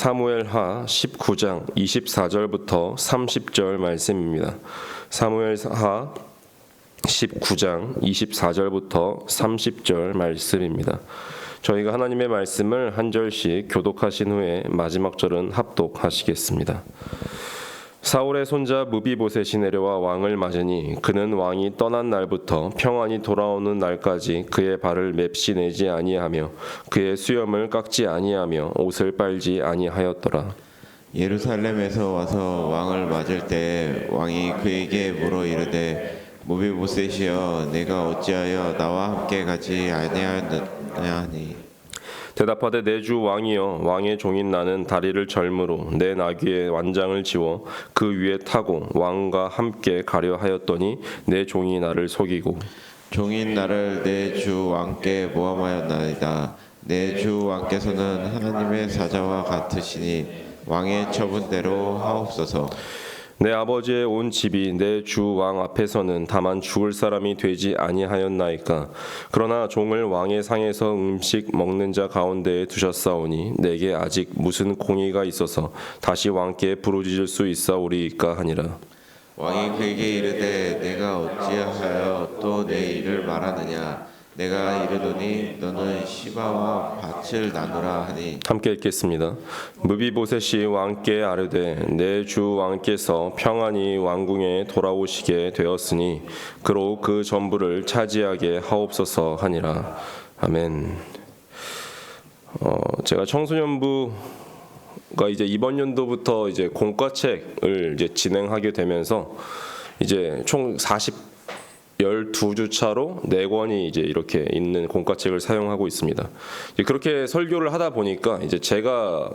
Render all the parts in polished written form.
사무엘하 19장 24절부터 30절 말씀입니다. 사무엘하 19장 24절부터 30절 말씀입니다. 저희가 하나님의 말씀을 한 절씩 교독하신 후에 마지막 절은 합독하시겠습니다. 사울의 손자 무비보셋이 내려와 왕을 맞으니 그는 왕이 떠난 날부터 평안히 돌아오는 날까지 그의 발을 맵시 내지 아니하며 그의 수염을 깎지 아니하며 옷을 빨지 아니하였더라. 예루살렘에서 와서 왕을 맞을 때 왕이 그에게 물어 이르되 무비보셋이여 내가 어찌하여 나와 함께 가지 아니하였느냐 하니 대답하되 내 주 왕이여 왕의 종인 나는 다리를 절므로 내 나귀의 완장을 지워 그 위에 타고 왕과 함께 가려 하였더니 내 종이 나를 속이고 종인 나를 내 주 왕께 모함하였나이다. 내 주 왕께서는 하나님의 사자와 같으시니 왕의 처분대로 하옵소서. 내 아버지의 온 집이 내 주 왕 앞에서는 다만 죽을 사람이 되지 아니하였나이까. 그러나 종을 왕의 상에서 음식 먹는 자 가운데에 두셨사오니 내게 아직 무슨 공의가 있어서 다시 왕께 부르짖을 수 있사오리이까 하니라. 왕이 그에게 이르되 내가 어찌하여 또 내 일을 말하느냐. 내가 이르노니 너는 시바와 밭을 나누라 하니 함께 읽겠습니다. 무비보셋이 왕께 아뢰되 내 주 왕께서 평안히 왕궁에 돌아오시게 되었으니 그로 그 전부를 차지하게 하옵소서 하니라. 아멘. 제가 청소년부가 이제 이번 연도부터 이제 공과책을 이제 진행하게 되면서 이제 총 12주 차로 4권이 이제 이렇게 있는 공과책을 사용하고 있습니다. 그렇게 설교를 하다 보니까 이제 제가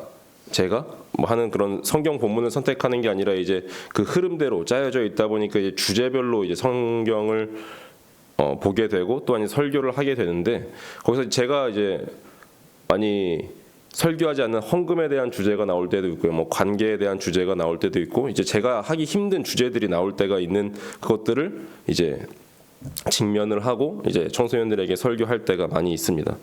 뭐 하는 그런 성경 본문을 선택하는 게 아니라 이제 그 흐름대로 짜여져 있다 보니까 이제 주제별로 이제 성경을 보게 되고 또한 설교를 하게 되는데 거기서 제가 이제 많이 설교하지 않는 헌금에 대한 주제가 나올 때도 있고요. 뭐 관계에 대한 주제가 나올 때도 있고 이제 제가 하기 힘든 주제들이 나올 때가 있는 그것들을 이제 직면을 하고 이제 청소년들에게 설교할 때가 많이 있습니다.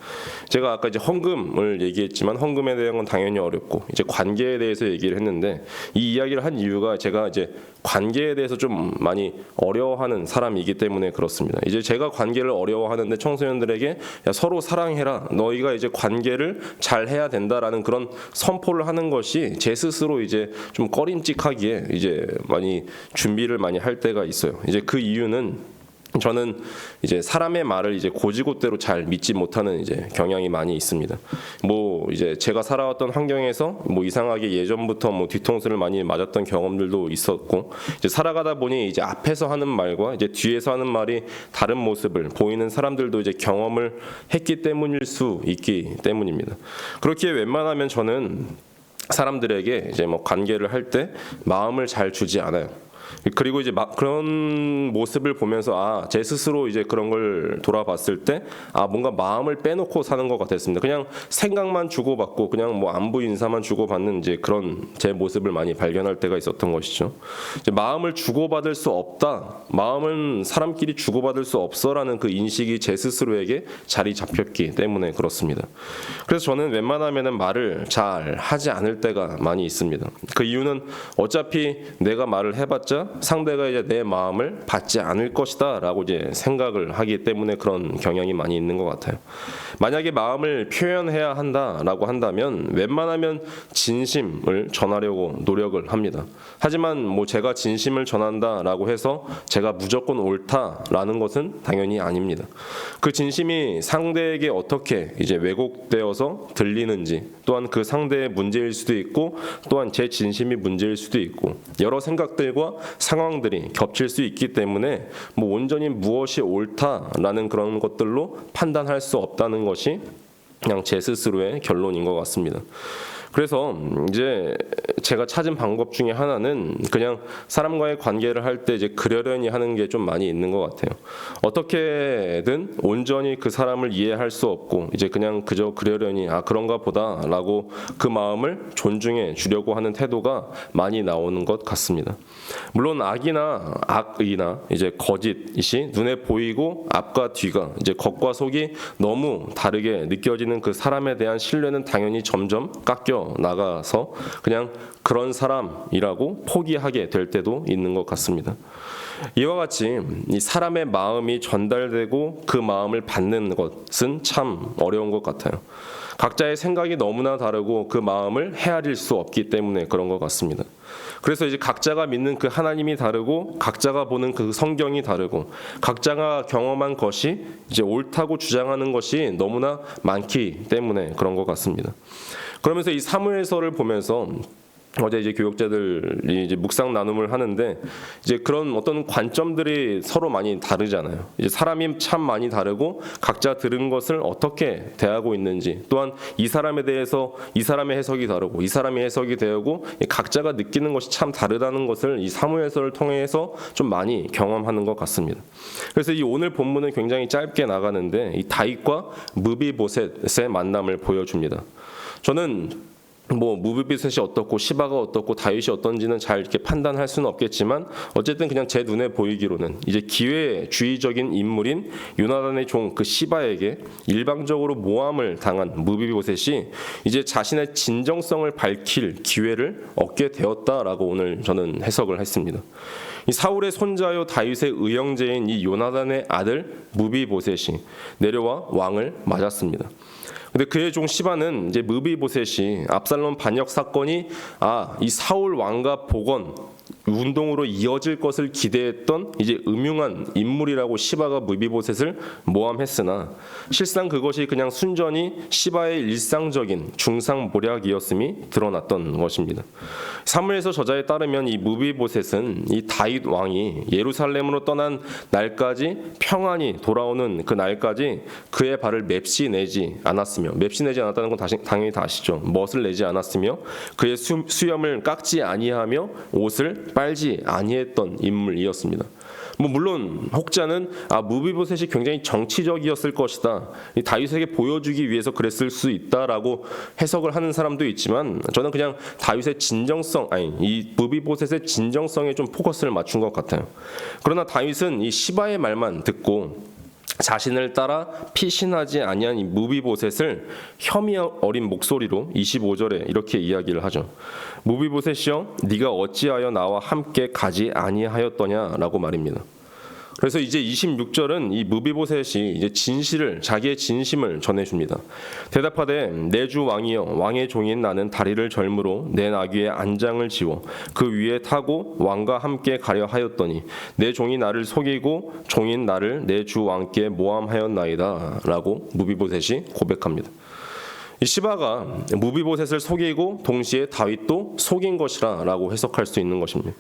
제가 아까 이제 헌금을 얘기했지만 헌금에 대한 건 당연히 어렵고 이제 관계에 대해서 얘기를 했는데 이 이야기를 한 이유가 제가 이제 관계에 대해서 좀 많이 어려워하는 사람이기 때문에 그렇습니다. 이제 제가 관계를 어려워하는데 청소년들에게 야, 서로 사랑해라. 너희가 이제 관계를 잘 해야 된다라는 그런 선포를 하는 것이 제 스스로 이제 좀 꺼림칙하기에 이제 많이 준비를 많이 할 때가 있어요. 이제 그 이유는 저는 이제 사람의 말을 이제 고지고대로 잘 믿지 못하는 이제 경향이 많이 있습니다. 뭐 이제 제가 살아왔던 환경에서 뭐 이상하게 예전부터 뭐 뒤통수를 많이 맞았던 경험들도 있었고 이제 살아가다 보니 이제 앞에서 하는 말과 이제 뒤에서 하는 말이 다른 모습을 보이는 사람들도 이제 경험을 했기 때문일 수 있기 때문입니다. 그렇기에 웬만하면 저는 사람들에게 이제 뭐 관계를 할 때 마음을 잘 주지 않아요. 그리고 이제 그런 모습을 보면서 제 스스로 이제 그런 걸 돌아봤을 때 뭔가 마음을 빼놓고 사는 것 같았습니다. 그냥 생각만 주고받고 그냥 뭐 안부 인사만 주고받는 이제 그런 제 모습을 많이 발견할 때가 있었던 것이죠. 이제 마음을 주고받을 수 없다. 마음은 사람끼리 주고받을 수 없어라는 그 인식이 제 스스로에게 자리 잡혔기 때문에 그렇습니다. 그래서 저는 웬만하면은 말을 잘 하지 않을 때가 많이 있습니다. 그 이유는 어차피 내가 말을 해봤자 상대가 이제 내 마음을 받지 않을 것이다라고 이제 생각을 하기 때문에 그런 경향이 많이 있는 것 같아요. 만약에 마음을 표현해야 한다라고 한다면 웬만하면 진심을 전하려고 노력을 합니다. 하지만 뭐 제가 진심을 전한다라고 해서 제가 무조건 옳다라는 것은 당연히 아닙니다. 그 진심이 상대에게 어떻게 이제 왜곡되어서 들리는지 또한 그 상대의 문제일 수도 있고 또한 제 진심이 문제일 수도 있고 여러 생각들과 상황들이 겹칠 수 있기 때문에 뭐 온전히 무엇이 옳다라는 그런 것들로 판단할 수 없다는 것이 그냥 제 스스로의 결론인 것 같습니다. 그래서 이제 제가 찾은 방법 중에 하나는 그냥 사람과의 관계를 할 때 이제 그러려니 하는 게 좀 많이 있는 것 같아요. 어떻게든 온전히 그 사람을 이해할 수 없고 이제 그냥 그저 그러려니 그런가 보다라고 그 마음을 존중해 주려고 하는 태도가 많이 나오는 것 같습니다. 물론 악이나 이제 거짓이 눈에 보이고 앞과 뒤가 이제 겉과 속이 너무 다르게 느껴지는 그 사람에 대한 신뢰는 당연히 점점 깎여 나가서 그냥 그런 사람이라고 포기하게 될 때도 있는 것 같습니다. 이와 같이 이 사람의 마음이 전달되고 그 마음을 받는 것은 참 어려운 것 같아요. 각자의 생각이 너무나 다르고 그 마음을 헤아릴 수 없기 때문에 그런 것 같습니다. 그래서 이제 각자가 믿는 그 하나님이 다르고 각자가 보는 그 성경이 다르고 각자가 경험한 것이 이제 옳다고 주장하는 것이 너무나 많기 때문에 그런 것 같습니다. 그러면서 이 사무엘서를 보면서 어제 이제 교육자들이 이제 묵상 나눔을 하는데 이제 그런 어떤 관점들이 서로 많이 다르잖아요. 이제 사람이 참 많이 다르고 각자 들은 것을 어떻게 대하고 있는지, 또한 이 사람에 대해서 이 사람의 해석이 다르고 이 사람의 해석이 되고 각자가 느끼는 것이 참 다르다는 것을 이 사무엘서를 통해서 좀 많이 경험하는 것 같습니다. 그래서 이 오늘 본문은 굉장히 짧게 나가는데 이 다윗과 무비보셋의 만남을 보여줍니다. 저는 무비보셋이 어떻고 시바가 어떻고 다윗이 어떤지는 잘 이렇게 판단할 수는 없겠지만 어쨌든 그냥 제 눈에 보이기로는 이제 기회주의적인 인물인 요나단의 종 그 시바에게 일방적으로 모함을 당한 무비보셋이 이제 자신의 진정성을 밝힐 기회를 얻게 되었다라고 오늘 저는 해석을 했습니다. 이 사울의 손자요 다윗의 의형제인 이 요나단의 아들 무비보셋이 내려와 왕을 맞았습니다. 근데 그의 종 시바는 이제 무비보셋이 압살롬 반역 사건이 이 사울 왕가 복원 운동으로 이어질 것을 기대했던 이제 음흉한 인물이라고 시바가 무비보셋을 모함했으나 실상 그것이 그냥 순전히 시바의 일상적인 중상모략이었음이 드러났던 것입니다. 사무엘서 저자에 따르면 이 무비보셋은 이 다윗 왕이 예루살렘으로 떠난 날까지 평안히 돌아오는 그 날까지 그의 발을 맵시 내지 않았으며, 맵시 내지 않았다는 건 당연히 다 아시죠. 멋을 내지 않았으며 그의 수염을 깎지 아니하며 옷을 빨지 아니했던 인물이었습니다. 물론 혹자는 무비보셋이 굉장히 정치적이었을 것이다, 이 다윗에게 보여주기 위해서 그랬을 수 있다라고 해석을 하는 사람도 있지만 저는 그냥 다윗의 이 무비보셋의 진정성에 좀 포커스를 맞춘 것 같아요. 그러나 다윗은 이 시바의 말만 듣고 자신을 따라 피신하지 아니한 이 무비보셋을 혐의 어린 목소리로 25절에 이렇게 이야기를 하죠. 무비보셋이여, 네가 어찌하여 나와 함께 가지 아니하였더냐라고 말입니다. 그래서 이제 26절은 이 무비보셋이 이제 자기의 진심을 전해줍니다. 대답하되 내 주 왕이여, 왕의 종인 나는 다리를 절므로 내 나귀의 안장을 지워 그 위에 타고 왕과 함께 가려 하였더니 내 종이 나를 속이고 종인 나를 내 주 왕께 모함하였나이다 라고 무비보셋이 고백합니다. 이 시바가 무비보셋을 속이고 동시에 다윗도 속인 것이라고 해석할 수 있는 것입니다.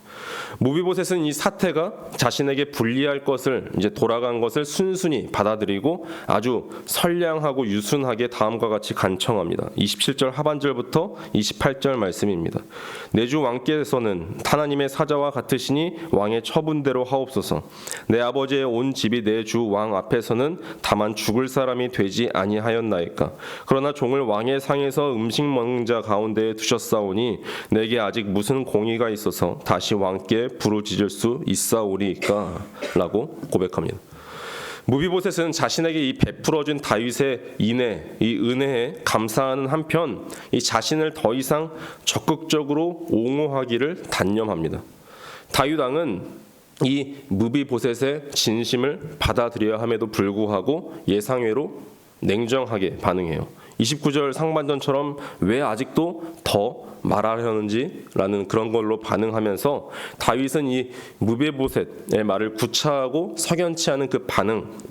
무비보셋은 이 사태가 자신에게 불리할 것을 이제 돌아간 것을 순순히 받아들이고 아주 선량하고 유순하게 다음과 같이 간청합니다. 27절 하반절부터 28절 말씀입니다. 내 주 왕께서는 하나님의 사자와 같으시니 왕의 처분대로 하옵소서. 내 아버지의 온 집이 내 주 왕 앞에서는 다만 죽을 사람이 되지 아니하였나이까. 그러나 종을 왕의 상에서 음식 먹는 자 가운데에 두셨사오니 내게 아직 무슨 공의가 있어서 다시 왕께 부르짖을 수 있사오리까 라고 고백합니다. 무비보셋은 자신에게 이 베풀어준 다윗의 이 은혜에 감사하는 한편 이 자신을 더 이상 적극적으로 옹호하기를 단념합니다. 다윗 왕은 이 무비보셋의 진심을 받아들여야 함에도 불구하고 예상외로 냉정하게 반응해요. 29절 상반전처럼 왜 아직도 더 말하려는지라는 그런 걸로 반응하면서 다윗은 이 무비보셋의 말을 구차하고 석연치 않은 그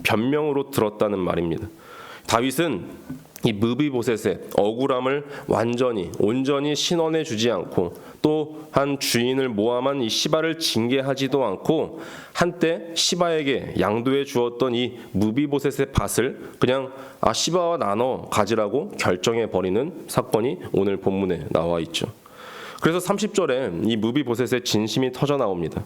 변명으로 들었다는 말입니다. 다윗은 이 무비보셋의 억울함을 온전히 신원해 주지 않고 또한 주인을 모함한 이 시바를 징계하지도 않고 한때 시바에게 양도해 주었던 이 무비보셋의 밭을 그냥 시바와 나눠 가지라고 결정해 버리는 사건이 오늘 본문에 나와 있죠. 그래서 30절에 이 무비보셋의 진심이 터져 나옵니다.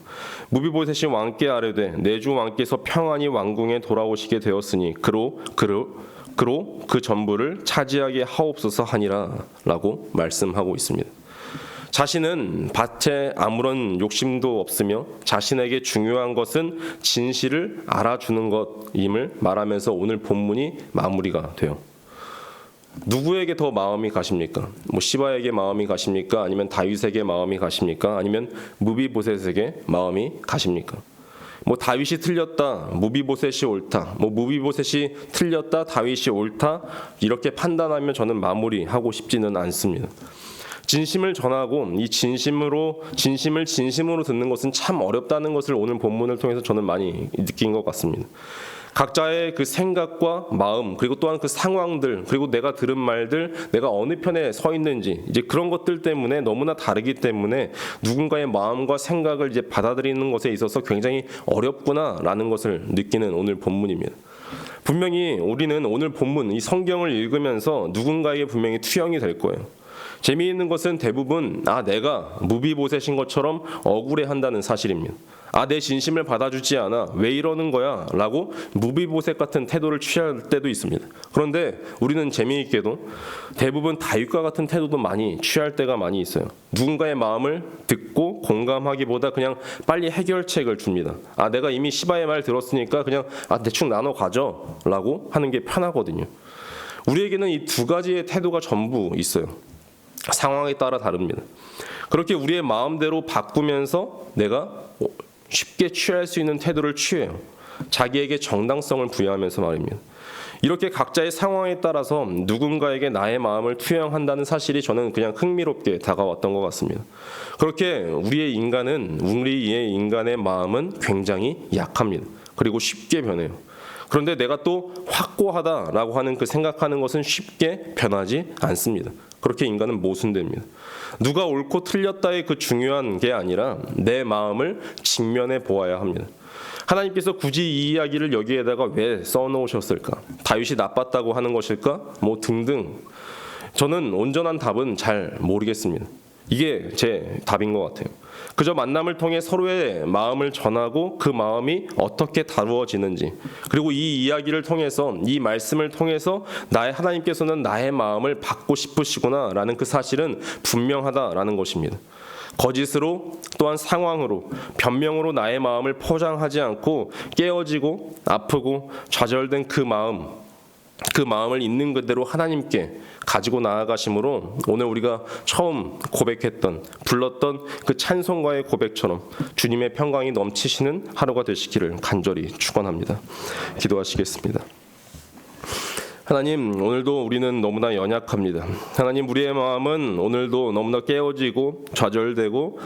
무비보셋이 왕께 아뢰되 내 주 왕께서 평안히 왕궁에 돌아오시게 되었으니 그로 그 전부를 차지하게 하옵소서 하니라 라고 말씀하고 있습니다. 자신은 밭에 아무런 욕심도 없으며 자신에게 중요한 것은 진실을 알아주는 것임을 말하면서 오늘 본문이 마무리가 돼요. 누구에게 더 마음이 가십니까? 뭐 시바에게 마음이 가십니까? 아니면 다윗에게 마음이 가십니까? 아니면 무비보셋에게 마음이 가십니까? 뭐 다윗이 틀렸다, 무비보셋이 옳다, 뭐 무비보셋이 틀렸다, 다윗이 옳다 이렇게 판단하면 저는 마무리하고 싶지는 않습니다. 진심을 전하고 이 진심을 진심으로 듣는 것은 참 어렵다는 것을 오늘 본문을 통해서 저는 많이 느낀 것 같습니다. 각자의 그 생각과 마음, 그리고 또한 그 상황들, 그리고 내가 들은 말들, 내가 어느 편에 서 있는지 이제 그런 것들 때문에 너무나 다르기 때문에 누군가의 마음과 생각을 이제 받아들이는 것에 있어서 굉장히 어렵구나라는 것을 느끼는 오늘 본문입니다. 분명히 우리는 오늘 본문 이 성경을 읽으면서 누군가에게 분명히 투영이 될 거예요. 재미있는 것은 대부분 내가 무비보셋인 것처럼 억울해한다는 사실입니다. 내 진심을 받아주지 않아 왜 이러는 거야? 라고 무비보셋 같은 태도를 취할 때도 있습니다. 그런데 우리는 재미있게도 대부분 다윗과 같은 태도도 많이 취할 때가 많이 있어요. 누군가의 마음을 듣고 공감하기보다 그냥 빨리 해결책을 줍니다. 내가 이미 시바의 말 들었으니까 그냥 대충 나눠 가져 라고 하는 게 편하거든요. 우리에게는 이 두 가지의 태도가 전부 있어요. 상황에 따라 다릅니다. 그렇게 우리의 마음대로 바꾸면서 내가 쉽게 취할 수 있는 태도를 취해요. 자기에게 정당성을 부여하면서 말입니다. 이렇게 각자의 상황에 따라서 누군가에게 나의 마음을 투영한다는 사실이 저는 그냥 흥미롭게 다가왔던 것 같습니다. 그렇게 우리의 인간의 마음은 굉장히 약합니다. 그리고 쉽게 변해요. 그런데 내가 또 확고하다라고 하는 그 생각하는 것은 쉽게 변하지 않습니다. 그렇게 인간은 모순됩니다. 누가 옳고 틀렸다의 그 중요한 게 아니라 내 마음을 직면해 보아야 합니다. 하나님께서 굳이 이 이야기를 여기에다가 왜 써놓으셨을까? 다윗이 나빴다고 하는 것일까? 뭐 등등. 저는 온전한 답은 잘 모르겠습니다. 이게 제 답인 것 같아요. 그저 만남을 통해 서로의 마음을 전하고 그 마음이 어떻게 다루어지는지, 그리고 이 이야기를 통해서, 이 말씀을 통해서 하나님께서는 나의 마음을 받고 싶으시구나라는 그 사실은 분명하다라는 것입니다. 거짓으로 또한 상황으로 변명으로 나의 마음을 포장하지 않고 깨어지고 아프고 좌절된 그 마음을 있는 그대로 하나님께 가지고 나아가심으로 오늘 우리가 처음 불렀던 그 찬송가의 고백처럼 주님의 평강이 넘치시는 하루가 되시기를 간절히 축원합니다. 기도하시겠습니다. 하나님, 오늘도 우리는 너무나 연약합니다. 하나님, 우리의 마음은 오늘도 너무나 깨어지고 좌절되고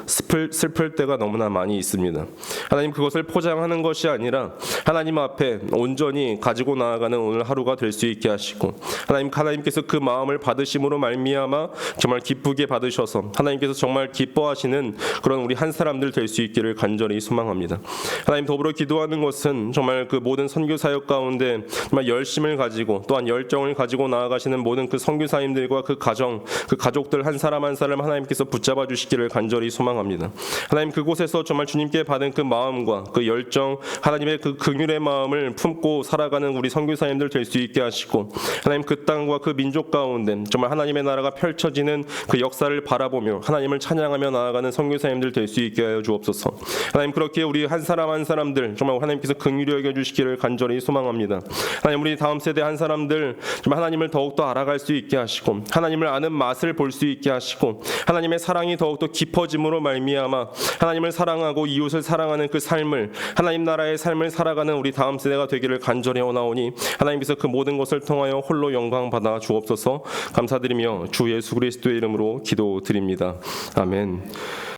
슬플 때가 너무나 많이 있습니다. 하나님, 그것을 포장하는 것이 아니라 하나님 앞에 온전히 가지고 나아가는 오늘 하루가 될 수 있게 하시고, 하나님께서 그 마음을 받으심으로 말미암아 정말 기쁘게 받으셔서 하나님께서 정말 기뻐하시는 그런 우리 한 사람들 될 수 있기를 간절히 소망합니다. 하나님, 더불어 기도하는 것은 정말 그 모든 선교 사역 가운데 정말 열심을 가지고 또한 열정을 가지고 나아가시는 모든 그 선교사님들과 그 가족들 한 사람 한 사람 하나님께서 붙잡아 주시기를 간절히 소망합니다. 하나님, 그곳에서 정말 주님께 받은 그 마음과 그 열정, 하나님의 그 긍휼의 마음을 품고 살아가는 우리 선교사님들 될 수 있게 하시고, 하나님 그 땅과 그 민족 가운데 정말 하나님의 나라가 펼쳐지는 그 역사를 바라보며 하나님을 찬양하며 나아가는 선교사님들 될 수 있게 하여 주옵소서. 하나님, 그렇게 우리 한 사람 한 사람들 정말 하나님께서 긍휼히 여겨 주시기를 간절히 소망합니다. 하나님, 우리 다음 세대 한 사람들 정말 하나님을 더욱더 알아갈 수 있게 하시고, 하나님을 아는 맛을 볼 수 있게 하시고, 하나님의 사랑이 더욱더 깊어짐으로 말미암아 하나님을 사랑하고 이웃을 사랑하는 그 삶을, 하나님 나라의 삶을 살아가는 우리 다음 세대가 되기를 간절히 원하오니 하나님께서 그 모든 것을 통하여 홀로 영광 받아 주옵소서. 감사드리며 주 예수 그리스도의 이름으로 기도드립니다. 아멘.